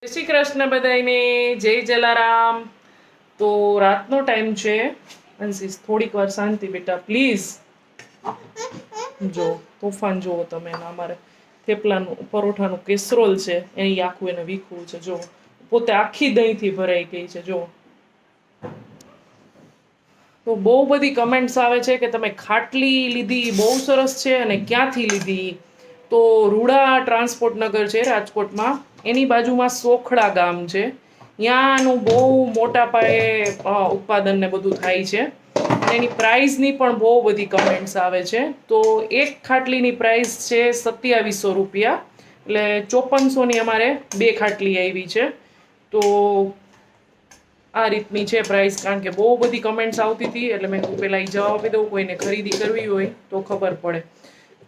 જય શ્રી કૃષ્ણ બધાને, જય જલારામ. તો રાતનો ટાઈમ છે. અંશીસ થોડીક વાર શાંતિ બેટા પ્લીઝ. જો તોફાન જુઓ તમે. અમારે થેપલાનું પરોઠાનું કેસરોલ છે, એની આખું એને વીખવું છે. જો પોતે આખી દહીંથી ભરાઈ ગઈ છે. જો તો બહુ બધી કમેન્ટ્સ આવે છે કે તમે ખાટલી લીધી બહુ સરસ છે અને ક્યાંથી લીધી. તો રૂડા ટ્રાન્સપોર્ટ નગર છે રાજકોટમાં, એની બાજુમાં સોખડા ગામ છે. ત્યાંનું બહુ મોટા પાયે ઉત્પાદન ને બધું થાય છે. એની પ્રાઇઝની પણ બહુ બધી કમેન્ટ્સ આવે છે. તો એક ખાટલીની પ્રાઇસ છે 2700 રૂપિયા, એટલે 5400ની અમારે 2 ખાટલી આવી છે. તો આ રીતની છે પ્રાઇસ, કારણ કે બહુ બધી કમેન્ટ્સ આવતી હતી એટલે મેં પહેલાં એ જવાબ આપી દઉં. કોઈને ખરીદી કરવી હોય તો ખબર પડે.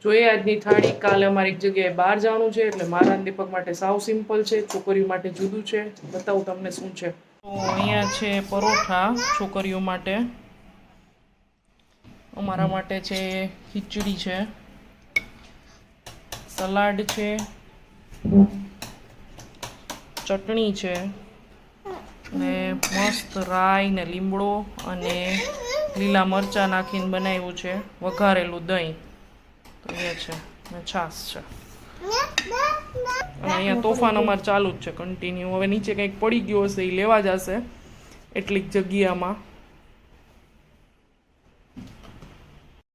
જોઈએ આજની થાળી. કાલે અમારે એક જગ્યાએ બહાર જવાનું છે, એટલે મારા દીપક માટે સાવ સિમ્પલ છે, છોકરીઓ માટે જુદું છે. બતાવું તમને શું છે. તો અહીંયા છે પરોઠા છોકરીઓ માટે, અમારા માટે છે ખીચડી છે, સલાડ છે, ચટણી છે, ને મસ્ત રાઈ ને લીમડો અને લીલા મરચાં નાખીને બનાવ્યું છે વઘારેલું દહીં. તો એ છે ને છાશ છે. અને અહીંયા તોફાન અમારે ચાલુ જ છે કન્ટિન્યુ. હવે નીચે કંઈક પડી ગયો હશે, એ લેવા જશે એટલીક જગ્યામાં.